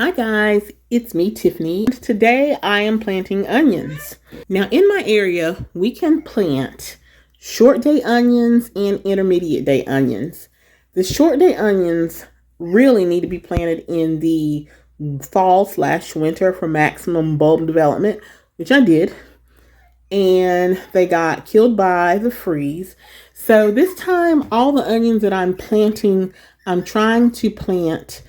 Hi guys, it's me, Tiffany. Today I am planting onions. Now in my area, we can plant short day onions and intermediate day onions. The short day onions really need to be planted in the fall/winter for maximum bulb development, which I did. And they got killed by the freeze. So this time, all the onions that I'm planting, I'm trying to plant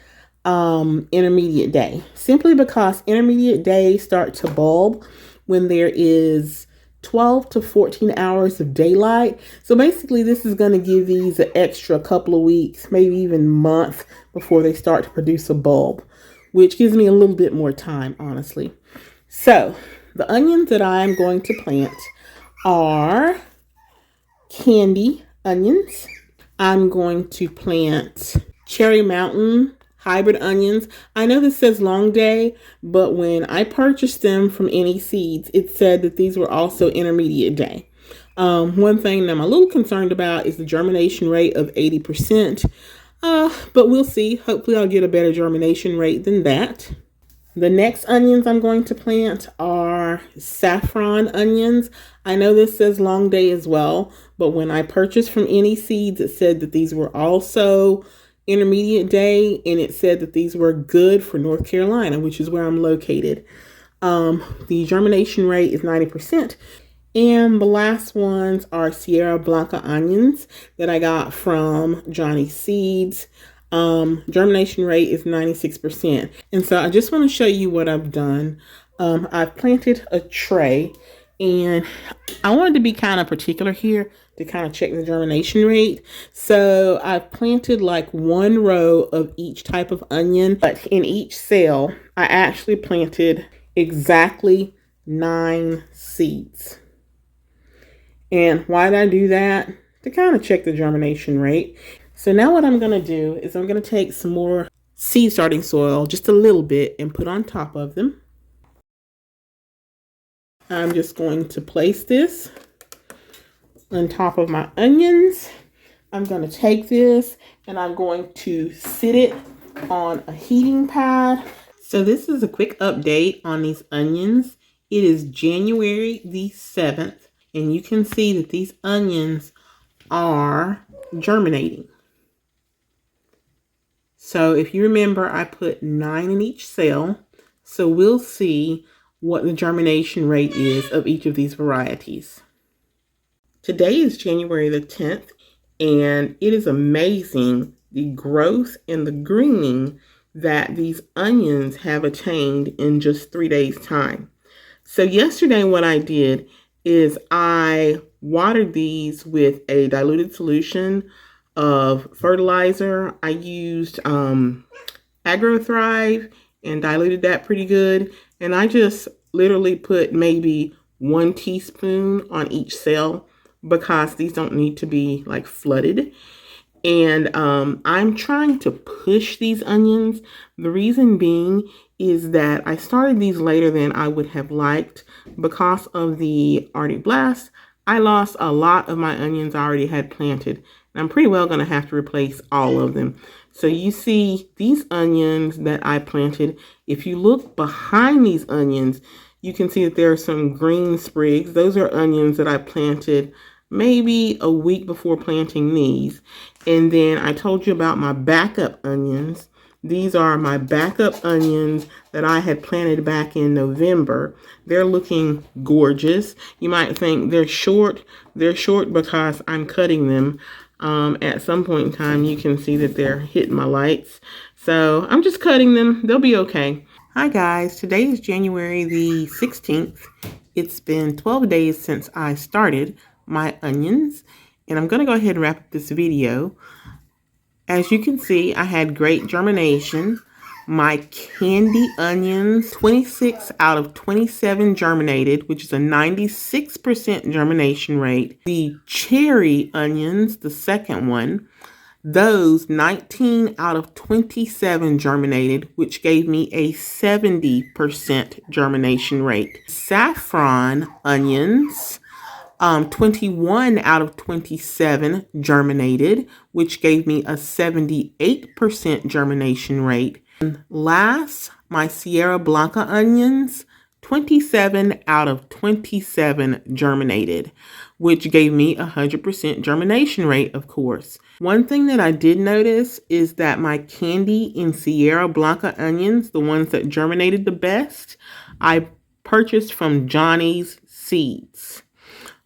intermediate day, simply because intermediate days start to bulb when there is 12 to 14 hours of daylight. So basically this is going to give these an extra couple of weeks, maybe even month before they start to produce a bulb, which gives me a little bit more time, honestly. So the onions that I'm going to plant are candy onions. I'm going to plant Cherry Mountain hybrid onions. I know this says long day, but when I purchased them from Any Seeds, it said that these were also intermediate day. One thing that I'm a little concerned about is the germination rate of 80%, but we'll see. Hopefully I'll get a better germination rate than that. The next onions I'm going to plant are saffron onions. I know this says long day as well, but when I purchased from Any Seeds, it said that these were also intermediate day, and it said that these were good for North Carolina, which is where I'm located. The germination rate is 90%. And the last ones are Sierra Blanca onions that I got from Johnny Seeds. Germination rate is 96%. And so I just want to show you what I've done. I've planted a tray, and I wanted to be kind of particular here to kind of check the germination rate. So I've planted like one row of each type of onion, but in each cell, I actually planted exactly 9 seeds. And why did I do that? To kind of check the germination rate. So now what I'm going to do is I'm going to take some more seed starting soil, just a little bit, and put on top of them. I'm just going to place this on top of my onions. I'm going to take this and I'm going to sit it on a heating pad. So this is a quick update on these onions. It is January the 7th, and you can see that these onions are germinating. So if you remember, I put 9 in each cell. So we'll see what the germination rate is of each of these varieties. Today is January the 10th, and it is amazing the growth and the greening that these onions have attained in just 3 days' time. So yesterday what I did is I watered these with a diluted solution of fertilizer. I used AgroThrive and diluted that pretty good. And I just literally put maybe 1 teaspoon on each cell because these don't need to be like flooded. And I'm trying to push these onions. The reason being is that I started these later than I would have liked because of the Arctic blast. I lost a lot of my onions I already had planted. And I'm pretty well going to have to replace all of them. So you see these onions that I planted. If you look behind these onions, you can see that there are some green sprigs. Those are onions that I planted maybe a week before planting these. And then I told you about my backup onions. These are my backup onions that I had planted back in November. They're looking gorgeous. You might think they're short. They're short because I'm cutting them. At some point in time, you can see that they're hitting my lights. So I'm just cutting them. They'll be okay. Hi guys, today is January the 16th. It's been 12 days since I started my onions, and I'm going to go ahead and wrap up this video. As you can see, I had great germination. My candy onions, 26 out of 27 germinated, which is a 96% germination rate. The cherry onions, the second one, those 19 out of 27 germinated, which gave me a 70% germination rate. Saffron onions, 21 out of 27 germinated, which gave me a 78% germination rate. And last, my Sierra Blanca onions, 27 out of 27 germinated, which gave me 100% germination rate, of course. One thing that I did notice is that my candy and Sierra Blanca onions, the ones that germinated the best, I purchased from Johnny's Seeds.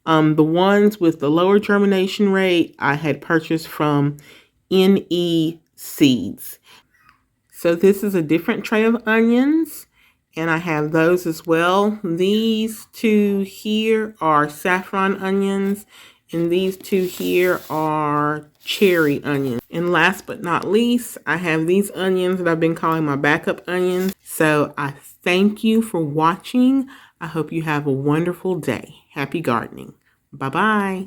The ones with the lower germination rate, I had purchased from NE Seeds. So this is a different tray of onions, and I have those as well. These two here are saffron onions, and these two here are cherry onions. And last but not least, I have these onions that I've been calling my backup onions. So I thank you for watching. I hope you have a wonderful day. Happy gardening. Bye-bye.